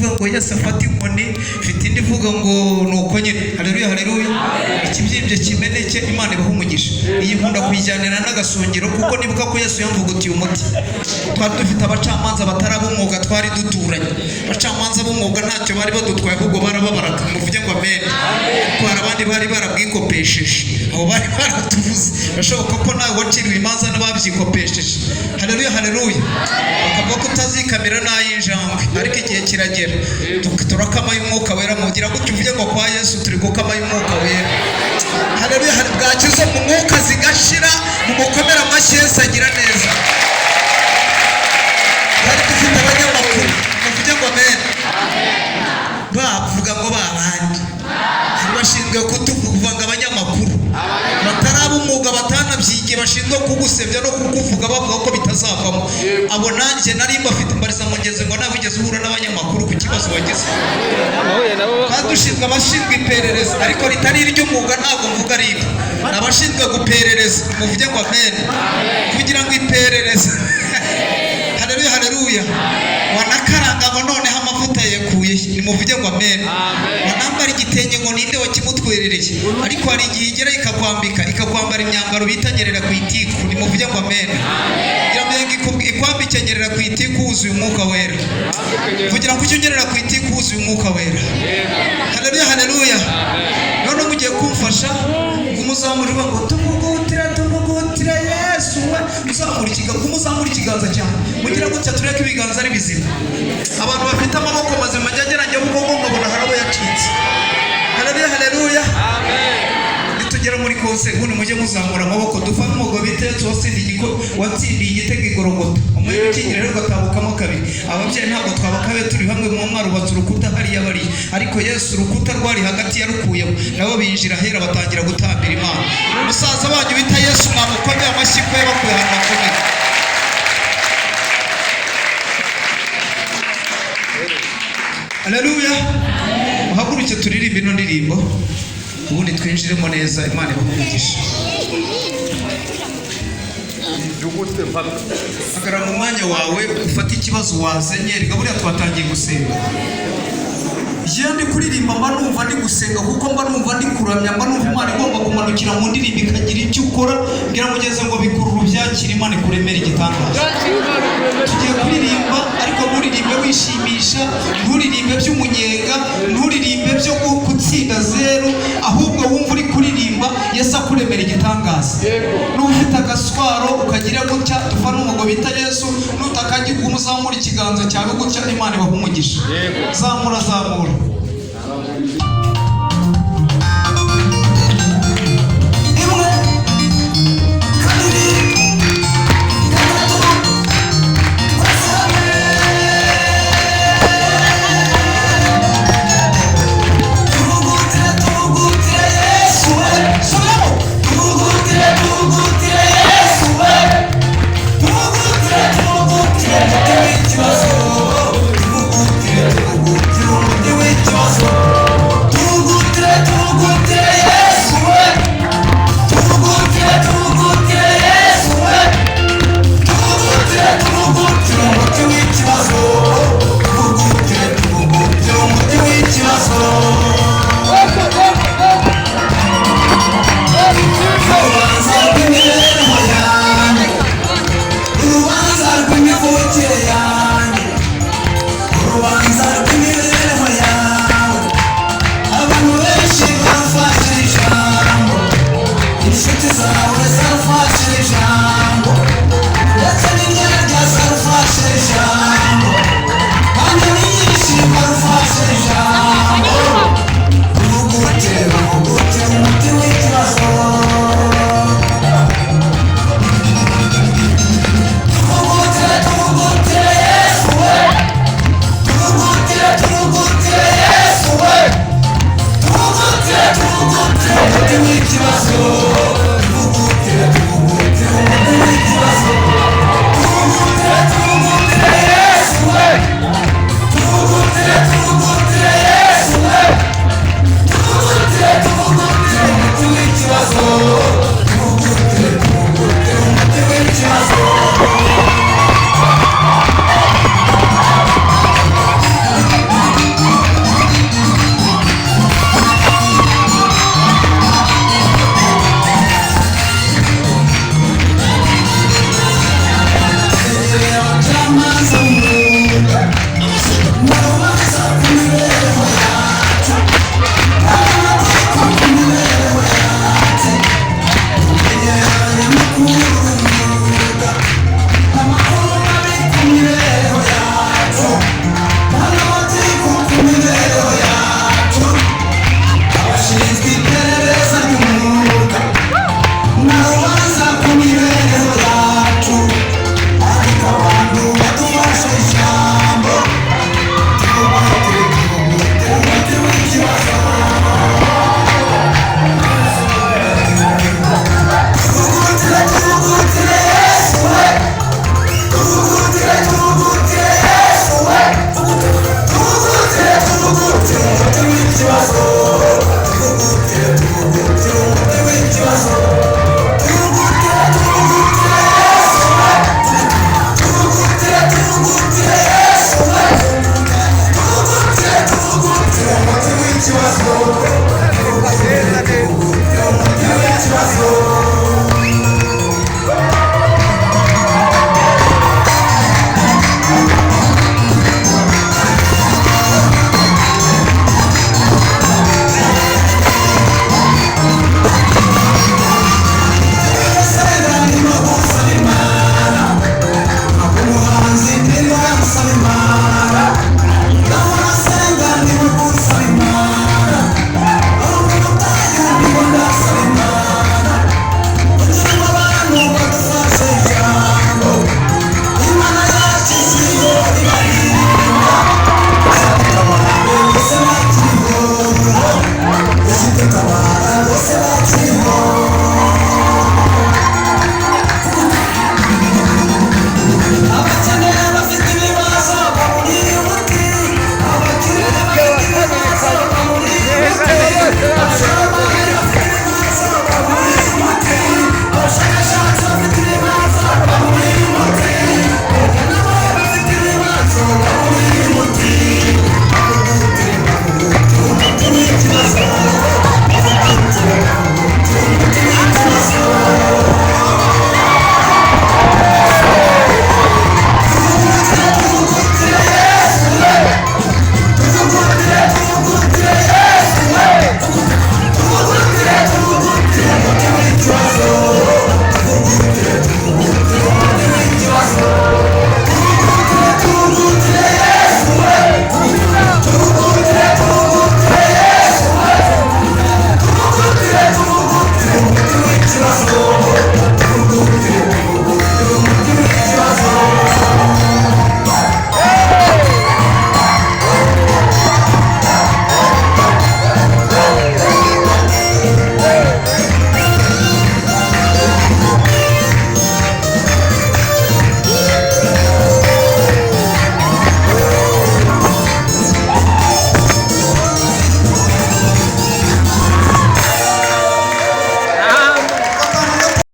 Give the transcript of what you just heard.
ivuga ngo Yesu afata inkoni, ifite indi ivuga ngo nuko nyine. Haleluya haleluya. Ikibyimbye kimeneke, Imana ibaha umugisha. Iyi nkunda kuyijyanira n'agasongero kuko nibuka ko Yesu yamvugutiye umuti. Twari dufite abacamanza bataraba umwuga twari duturanye. Abacamanza b'umwuga ntacyo bari badutwaye ahubwo barababaraga. Muvuge ngo amen. Kuko hari abandi bari barabwikopesheje, abo bari baratuvuze. Birashoboka ko nawe waciriwe imanza n'ababyikopesheje. Haleluya haleluya. Bakavuga ko utazikamira n'ay'injangwe, ariko igihe kiragera turakama y'umwuka wera. Mugira gutyo uvuge ngo kwa Yesu turi gukama y'umwuka wera. Haleluya. Hari bwakizo mu mwuka zigashira, mu mukomera amashyi Yesu agira neza. Bari dufite abanyamakuru, muvuge ngo amen. Bavuga ngo babandi bashinzwe kutuvanga abanyamakuru bataraba umwuga batanabyigiye, bashinzwe kugusebya no kukuvuga bavuga ko bitazavamo. Abo nanjye nari mbafite mbariza mugeze ngo nawe ugeze uhura n'abanyamakuru ku kibazo wagize. Kandi dushinzwe abashinzwe iperereza, ariko ritari iry'umwuga ntabwo mvuga ariko abashinzwe guperereza. Muvuge ngo amen. Kugira ngo iperereza haleluya haleluya. Wanakaranga ngo noneho amavuta yekuye, nimuvuge ngo amen. Wanambara igitenge ngo ninde wakimutwerereye, ariko hari igihe igera ikakwambara imyambaro bitanyerera ku itiku, nimuvuge ngo amen. Ikwambike nyerera ku itiku wuzuye umwuka wera. Kugira ngo unyerera ku itiku wuzuye umwuka wera. Haleluya haleluya. None mugiye kumfasha kumuzamurira ngo tumugutira Yesu we. Muzamura ikiganza cyane, mugira gutya tureke ibiganza ari bizima. Abantu bafite amaboko mazima njya njya mugongo nkabona harabo yacitse. Haleluya haleluya. Nitugera muri kose ubundi mujye muzamura amaboko. Dufa n'umugo bitetse watsindiye igitego igorogota, umwe w'ikinyere rero gatabukamo kabiri. Ababyeyi ntabwo twabakabe turi hamwe mu mwarubatse urukuta hariya bari, ariko Yesu urukuta rwari hagati yarukuyemo, nabo binjira hera batangira gutambira Imana. Umusaza wanyu bita Yesu mwamukomeye amashyi ko yabakuye ahantu hakomeye. Haleluya. Muhaguruke turirimbe ino ndirimbo ubundi twinjiremo neza. Imana ibamugisha. Hagarara mu mwanya wawe ufate ikibazo wazenye. Reka buriya twatangiye gusenga. Iyo ndi kuririmba mba numva ndi gusenga, kuko mba numva ndi kuramya, mba numva Imana igomba kumanukira mu ndirimbo ikagira icyo ukora. Ngira mugeze ngo bikurura byakira, Imana ikuremera igitangaza. Tugiye kuririmba, ariko nturirimbe wishimisha, nturirimbe by'umunyenga, nturirimbe byo gutsinda zero, ahubwo wumva uri kuririmba Yesu akuremera igitangaza. N'ufite agaswaro ukagira gutya, tuva n'umugo bita Yesu, nutakagira umuzamura ikiganza cyawe gutya, Imana ibaha umugisha. Zamura zamura. Urubanza rw'imivukire yanjye, urubanza rw'imivukire